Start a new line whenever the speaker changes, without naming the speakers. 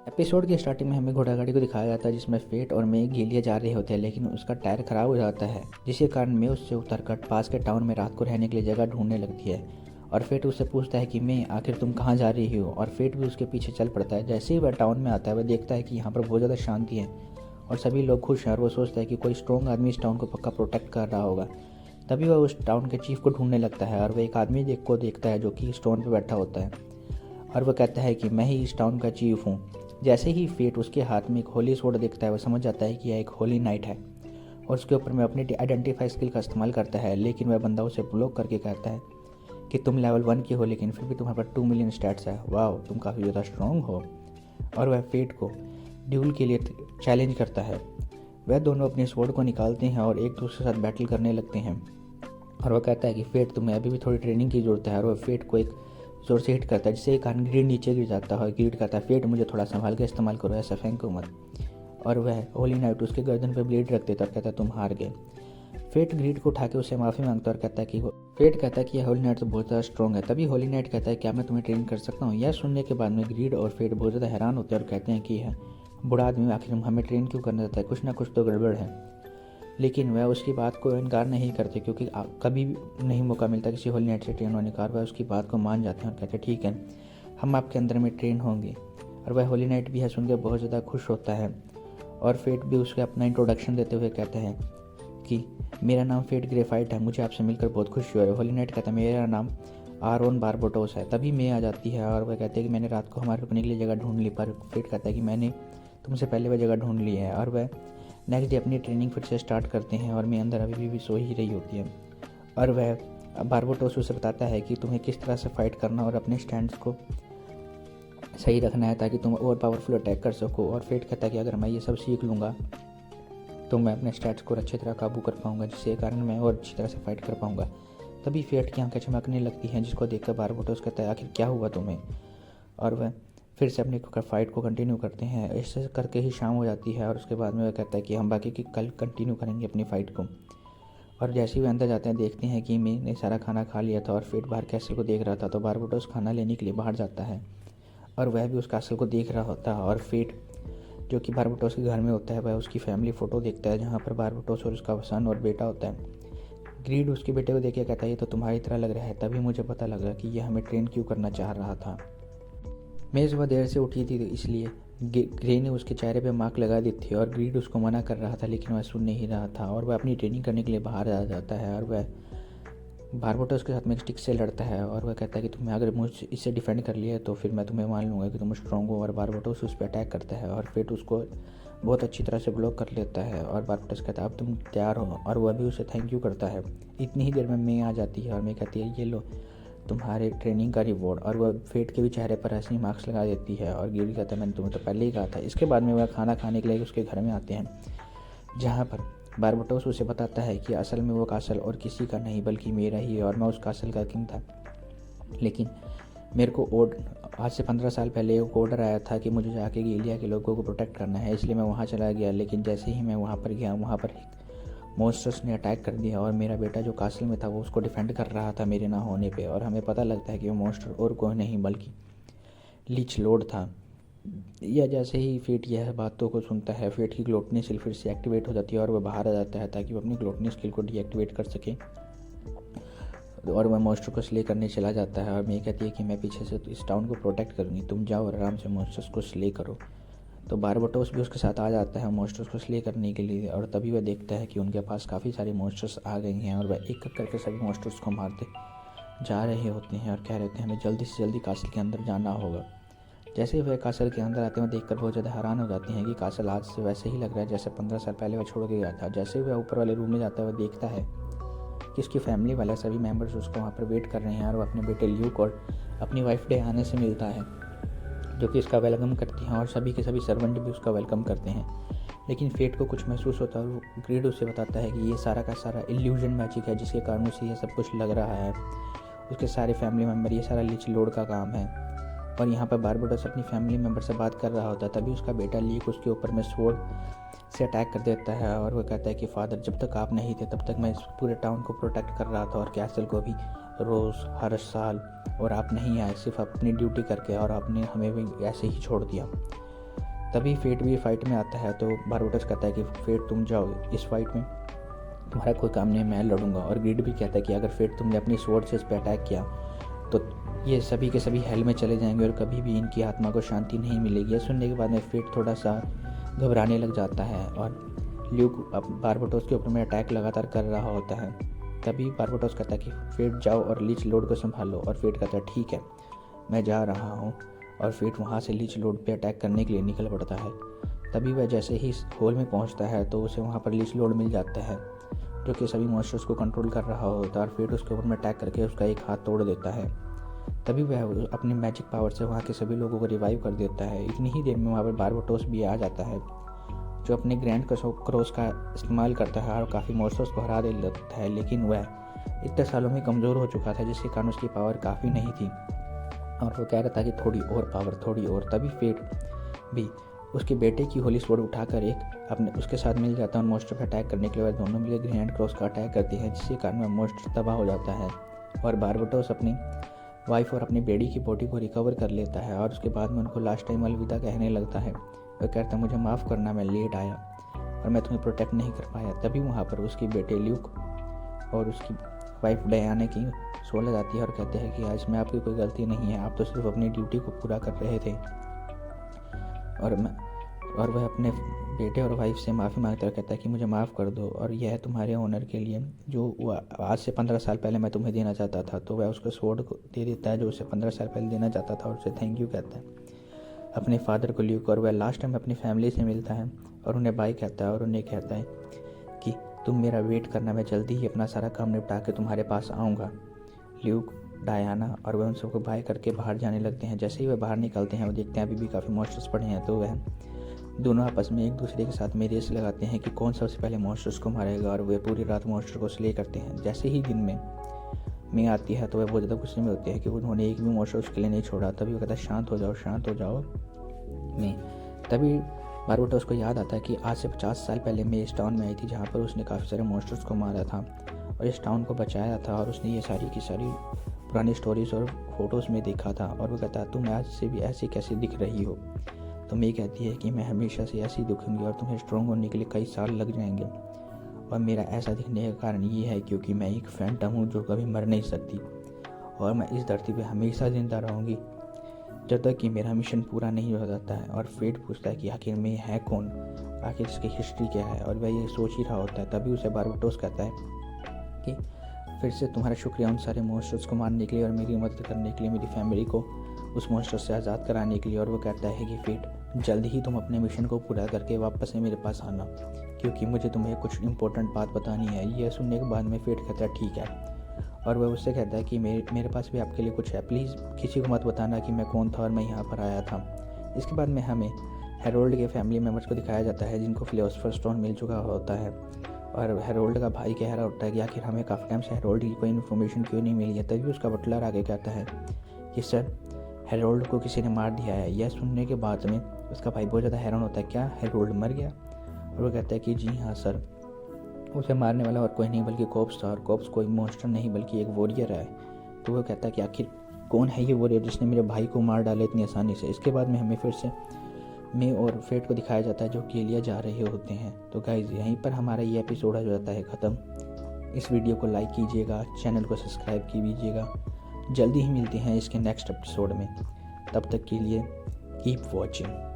Episode की starting में हमें घोड़ागाड़ी को दिखाया जाता है जिसमें फेट और मे गेलिया जा रहे होते हैं, लेकिन उसका टायर खराब हो जाता है जिसके कारण मे उससे उतरकर पास के टाउन में रात को रहने के लिए जगह ढूंढने लगती है। और फेट उससे पूछता है कि मे आखिर तुम कहाँ जा रही हो, और फेट भी उसके पीछे चल पड़ता है। जैसे ही वह टाउन में आता है वह देखता है कि यहाँ पर बहुत ज़्यादा शांति है और सभी लोग खुश हैं, और वो सोचता है कि कोई स्ट्रॉन्ग आदमी इस टाउन को पक्का प्रोटेक्ट कर रहा होगा। तभी वह उस टाउन के चीफ को ढूंढने लगता है और वह एक आदमी को देखता है जो कि स्टोन पर बैठा होता है, और वह कहता है कि मैं ही इस टाउन का चीफ हूँ। जैसे ही फेट उसके हाथ में एक होली स्वॉर्ड देखता है, वह समझ जाता है कि यह एक होली नाइट है और उसके ऊपर में अपनी आइडेंटिफाई स्किल का इस्तेमाल करता है। लेकिन वह बंदा उसे ब्लॉक करके कहता है कि तुम लेवल 1 की हो, लेकिन फिर भी तुम्हारे पास 2 मिलियन स्टैट्स है, वाह तुम काफ़ी ज़्यादा स्ट्रॉन्ग हो। और वह फेट को ड्यूल के लिए चैलेंज करता है। वह दोनों अपने स्वॉर्ड को निकालते हैं और एक दूसरे के साथ बैटल करने लगते हैं। और वह कहता है कि फेट तुम्हें अभी भी थोड़ी ट्रेनिंग की ज़रूरत है, और वह फेट को एक जोर से हिट करता है जिससे एक कारण ग्रीड नीचे गिर जाता है। और ग्रीड कहता है फेट मुझे थोड़ा संभाल के इस्तेमाल करो, ऐसा फेंको मत। और वह होली नाइट उसके गर्दन पर ब्लेड रख देता और कहता है तुम हार गए। फेट ग्रीड को उठा के उससे माफ़ी मांगता है और कहता है कि फेट कहता है कि यह होली नाइट तो बहुत ज़्यादा स्ट्रॉन्ग है। तभी होली नाइट कहता है क्या मैं तुम्हें ट्रेन कर सकता हूँ। यह सुनने के बाद में ग्रीड और फेट बहुत ज़्यादा हैरान होते हैं और कहते हैं कि यह बूढ़ा आदमी आखिर हमें ट्रेन क्यों करना चाहता है, कुछ ना कुछ तो गड़बड़ है। लेकिन वह उसकी बात को इनकार नहीं करते क्योंकि कभी नहीं मौका मिलता किसी होली नाइट से ट्रेन होने का। वह उसकी बात को मान जाते हैं और कहते हैं ठीक है हम आपके अंदर में ट्रेन होंगे। और वह होली नाइट भी है सुनकर बहुत ज़्यादा खुश होता है। और फेट भी उसके अपना इंट्रोडक्शन देते हुए कहते हैं कि मेरा नाम फेट ग्रेफाइट है, मुझे आपसे मिलकर बहुत खुशी हो रही है। होली नाइट कहता है मेरा नाम आरोन बारबोटोस है। तभी मे आ जाती है और वह कहते हैं कि मैंने रात को हमारे रुकने के लिए जगह ढूंढ ली, पर फेट कहता है कि मैंने तुमसे पहले वह जगह ढूंढ ली है। और वह नेक्स्ट डे अपनी ट्रेनिंग फिर से स्टार्ट करते हैं और मैं अंदर अभी भी सो ही रही होती है। और वह बारबोटोस उसे बताता है कि तुम्हें किस तरह से फाइट करना और अपने स्टैंड्स को सही रखना है ताकि तुम और पावरफुल अटैक कर सको। और फेट कहता है कि अगर मैं ये सब सीख लूँगा तो मैं अपने स्टैट्स को अच्छी तरह काबू कर पाऊँगा, जिसके कारण मैं और अच्छी तरह से फाइट कर पाऊँगा। तभी फेट की आंखें चमकने लगती हैं जिसको देखकर बारबोटोस कहता है आखिर क्या हुआ तुम्हें। और वह फिर से अपनी फाइट को कंटिन्यू करते हैं। ऐसे करके ही शाम हो जाती है और उसके बाद में वह कहता है कि हम बाकी की कल कंटिन्यू करेंगे अपनी फ़ाइट को। और जैसे ही वे अंदर जाते हैं देखते हैं कि मैंने सारा खाना खा लिया था और फेट बाहर कैसल को देख रहा था। तो बारबोटोस खाना लेने के लिए बाहर जाता है और वह भी उस कैसल को देख रहा होता है। और फेट जो कि बारबोटोस के घर में होता है वह उसकी फैमिली फ़ोटो देखता है जहाँ पर बारबोटोस और उसका सन और बेटा होता है। ग्रीड उसके बेटे को देख के कहता है ये तो तुम्हारी तरह लग रहा है। तभी मुझे पता लगा कि यह हमें ट्रेन क्यों करना चाह रहा था। मैं सुबह देर से उठी थी तो इसलिए ग्रे ने उसके चेहरे पे मार्क लगा दी थी और ग्रीड उसको मना कर रहा था, लेकिन वह सुन नहीं रहा था। और वह अपनी ट्रेनिंग करने के लिए बाहर आ जाता है और वह बारबोटोस के साथ में एक स्टिक से लड़ता है। और वह कहता है कि तुम्हें अगर मुझ इससे डिफेंड कर लिया तो फिर मैं तुम्हें मान लूँगा कि तुम स्ट्रॉन्ग हो। और बारबोटोस उस पर अटैक करता है और फिर उसको बहुत अच्छी तरह से ब्लॉक कर लेता है। और बारबोटोस कहता है अब तुम तैयार हो, और वह भी उसे थैंक यू करता है। इतनी ही देर में मैं आ जाती है और मैं कहती है ये लो तुम्हारे ट्रेनिंग का रिवॉर्ड। और वह फेट के भी चेहरे पर ऐसे ही मार्क्स लगा देती है और गिरी कहता है मैंने तुम्हें तो पहले ही कहा था। इसके बाद में वह खाना खाने के लिए उसके घर में आते हैं जहाँ पर बारबोटोस उसे बताता है कि असल में वो कासल और किसी का नहीं बल्कि मेरा ही है और मैं उस कासल का किंग था। लेकिन मेरे को आज से 15 साल पहले एक ऑर्डर आया था कि मुझे जाके गेलिया के लोगों को प्रोटेक्ट करना है, इसलिए मैं वहाँ चला गया। लेकिन जैसे ही मैं वहाँ पर गया वहाँ पर मॉन्स्टर्स ने अटैक कर दिया और मेरा बेटा जो कासल में था वो उसको डिफेंड कर रहा था मेरे ना होने पे। और हमें पता लगता है कि वो मॉन्स्टर और कोई नहीं बल्कि लीच लॉर्ड था। या जैसे ही फेट यह बातों को सुनता है फेट की ग्लोटनी स्किल फिर से एक्टिवेट हो जाती है और वह बाहर आ जाता है ताकि वो अपनी ग्लोटनी स्किल को डीएक्टिवेट कर सके। और वह मॉन्स्टर को स्ले करने चला जाता है और मैं कहती है कि मैं पीछे से इस टाउन को प्रोटेक्ट करूँगी, तुम जाओ और आराम से मॉन्स्टर्स को स्ले करो। तो बारबोटोस भी उसके साथ आ जाता है मॉन्स्टर्स को स्ले करने के लिए। और तभी वह देखता है कि उनके पास काफ़ी सारे मॉन्स्टर्स आ गए हैं और वह एक एक करके सभी मॉन्स्टर्स को मारते जा रहे होते हैं और कह रहे होते हैं हमें जल्दी से जल्दी कासल के अंदर जाना होगा। जैसे ही वह कासल के अंदर आते हैं देखकर बहुत ज़्यादा हैरान हो जाते हैं कि कासल आज से वैसे ही लग रहा है जैसे 15 साल पहले वह छोड़ के गया था। जैसे ही वह ऊपर वाले रूम में जाता है वह देखता है कि उसकी फैमिली वाले सभी मेम्बर्स उसको वहाँ पर वेट कर रहे हैं और वो अपने बेटे ल्यूक और अपनी वाइफ डियाना से मिलता है जो कि उसका वेलकम करती हैं और सभी के सभी सर्वेंट भी उसका वेलकम करते हैं। लेकिन फेट को कुछ महसूस होता है और ग्रीड उसे बताता है कि ये सारा का सारा इल्यूजन मैजिक है जिसके कारण उसे ये सब कुछ लग रहा है। उसके सारे फैमिली मेम्बर ये सारा लीच लॉर्ड का काम है। और यहाँ पर बारबोटोस अपनी फैमिली मेम्बर से बात कर रहा होता है तभी उसका बेटा लीक उसके ऊपर में स्वॉर्ड से अटैक कर देता है और वह कहता है कि फादर जब तक आप नहीं थे तब तक मैं इस पूरे टाउन को प्रोटेक्ट कर रहा था और कैसल को भी रोज़ हर साल, और आप नहीं आए सिर्फ अपनी ड्यूटी करके और आपने हमें भी ऐसे ही छोड़ दिया। तभी फेट भी फाइट में आता है, तो बारबोटस कहता है कि फेट तुम जाओ, इस फाइट में तुम्हारा कोई काम नहीं, मैं लड़ूंगा। और ग्रिड भी कहता है कि अगर फेट तुमने अपनी स्वॉर्ड से इस पर अटैक किया तो ये सभी के सभी हेल में चले जाएंगे और कभी भी इनकी आत्मा को शांति नहीं मिलेगी। ये सुनने के बाद में फेट थोड़ा सा घबराने लग जाता है और ल्यूक अब बारबोटस के ऊपर में अटैक लगातार कर रहा होता है। तभी बारबोटस कहता है कि फेट जाओ और लीच लोड को संभालो, और फेट कहता है ठीक है मैं जा रहा हूँ। और फेट वहाँ से लीच लोड पे अटैक करने के लिए निकल पड़ता है। तभी वह जैसे ही इस होल में पहुँचता है तो उसे वहाँ पर लीच लोड मिल जाता है, जो कि सभी मॉन्स्टर्स को कंट्रोल कर रहा होता है। और फेट उसके ऊपर में अटैक करके उसका एक हाथ तोड़ देता है। तभी वह अपनी मैजिक पावर से वहाँ के सभी लोगों को रिवाइव कर देता है। इतनी ही देर में वहाँ पर बारबोटस भी आ जाता है, जो अपने ग्रैंड क्रॉस का इस्तेमाल करता है और काफ़ी मॉन्स्टर्स को हरा देता है। लेकिन वह इतने सालों में कमज़ोर हो चुका था, जिसके कारण उसकी पावर काफ़ी नहीं थी और वो कह रहा था कि थोड़ी और पावर, थोड़ी और। तभी फेट भी उसके बेटे की होली स्वॉर्ड उठाकर एक अपने उसके साथ मिल जाता है और मॉन्स्टर पर अटैक करने के लिए वह दोनों मिलकर ग्रैंड क्रॉस का अटैक करते हैं, जिसके कारण वह मॉन्स्टर तबाह हो जाता है। और बारबोटस अपनी वाइफ और अपनी बेटी की बॉडी को रिकवर कर लेता है और उसके बाद में उनको लास्ट टाइम अलविदा कहने लगता है। वह कहता है मुझे माफ़ करना, मैं लेट आया और मैं तुम्हें प्रोटेक्ट नहीं कर पाया। तभी वहाँ पर उसकी बेटे ल्यूक और उसकी वाइफ डायना की सो लग जाती है और कहते हैं कि आज में आपकी कोई गलती नहीं है, आप तो सिर्फ अपनी ड्यूटी को पूरा कर रहे थे। और वह अपने बेटे और वाइफ से माफ़ी मांगता है, कहता है कि मुझे माफ़ कर दो और यह तुम्हारे ऑनर के लिए जो आज से 15 साल पहले मैं तुम्हें देना चाहता था। तो वह उसको स्वॉर्ड को दे देता है जो उसे 15 साल पहले देना चाहता था और उसे थैंक यू कहता है अपने फादर को ल्यूक। और वह लास्ट टाइम अपनी फैमिली से मिलता है और उन्हें बाय कहता है और उन्हें कहता है कि तुम मेरा वेट करना, मैं जल्दी ही अपना सारा काम निपटा के तुम्हारे पास आऊँगा। ल्यूक, डायना और वह उन सबको बाय करके बाहर जाने लगते हैं। जैसे ही वह बाहर निकलते हैं वो देखते हैं अभी भी काफ़ी मॉन्स्टर्स पड़े हैं, तो वह दोनों आपस में एक दूसरे के साथ में रेस लगाते हैं कि कौन सबसे पहले मॉन्स्टर्स को मारेगा और वे पूरी रात मॉन्स्टर को स्ले करते हैं। जैसे ही दिन में आती है तो वह बहुत ज़्यादा गुस्से में होते हैं कि उन्होंने एक भी मॉन्स्टर उसके लिए नहीं छोड़ा। तभी वो कहता है शांत हो जाओ, शांत हो जाओ। तभी बारबोटस को याद आता है कि आज से 50 साल पहले मैं इस टाउन में आई थी जहाँ पर उसने काफ़ी सारे मॉन्स्टर्स को मारा था और इस टाउन को बचाया था, और उसने ये सारी की सारी पुरानी स्टोरीज और फोटोज़ में देखा था। और वो कहता है तुम आज से भी ऐसी कैसे दिख रही हो। तो मैं कहती है कि मैं हमेशा से ऐसी दिखूंगी और तुम्हें स्ट्रॉन्ग होने के लिए कई साल लग जाएंगे, और मेरा ऐसा दिखने का कारण ये है क्योंकि मैं एक फैंटम हूँ जो कभी मर नहीं सकती और मैं इस धरती पे हमेशा ज़िंदा रहूँगी जब तक कि मेरा मिशन पूरा नहीं हो जाता है। और फेट पूछता है कि आखिर में है कौन, आखिर इसकी हिस्ट्री क्या है, और वह ये सोच ही रहा होता है। तभी उसे बारबोटस कहता है कि फिर से तुम्हारा शुक्रिया उन सारे मॉन्स्टर्स को मारने के लिए और मेरी मदद करने के लिए, मेरी फैमिली को उस मॉन्स्टर से आज़ाद कराने के लिए। और वो कहता है कि फेट जल्द ही तुम अपने मिशन को पूरा करके वापस से मेरे पास आना, क्योंकि मुझे तुम्हें कुछ इंपॉर्टेंट बात बतानी है। यह सुनने के बाद में फेट कहता है ठीक है, और वह उससे कहता है कि मेरे पास भी आपके लिए कुछ है, प्लीज़ किसी को मत बताना कि मैं कौन था और मैं यहाँ पर आया था। इसके बाद में हमें हेरोल्ड के फैमिली मेम्बर्स को दिखाया जाता है जिनको फिलोसोफर स्टोन मिल चुका होता है, और हेरोल्ड का भाई कह रहा होता है कि आखिर हमें काफ़ी टाइम से हेरोल्ड की कोई इन्फॉर्मेशन क्यों नहीं मिली है। तभी उसका बटलर आगे कहता है कि सर हेरोल्ड को किसी ने मार दिया है। यह सुनने के बाद में उसका भाई बहुत ज़्यादा हैरान होता है, क्या हेरोल्ड मर गया? और वो कहता है कि जी हाँ सर, उसे मारने वाला और कोई नहीं बल्कि कॉप्स था, और कॉप्स कोई मॉन्स्टर नहीं बल्कि एक वॉरियर है। तो वो कहता है कि आखिर कौन है ये वॉरियर जिसने मेरे भाई को मार डाला इतनी आसानी से। इसके बाद में हमें फिर से मे और फेट को दिखाया जाता है जो केलिया जा रहे होते हैं। तो गाइज यहीं पर हमारा ये एपिसोड हो जाता है ख़त्म। इस वीडियो को लाइक कीजिएगा, चैनल को सब्सक्राइब कीजिएगा। जल्दी ही मिलते हैं इसके नेक्स्ट एपिसोड में, तब तक के लिए कीप वॉचिंग।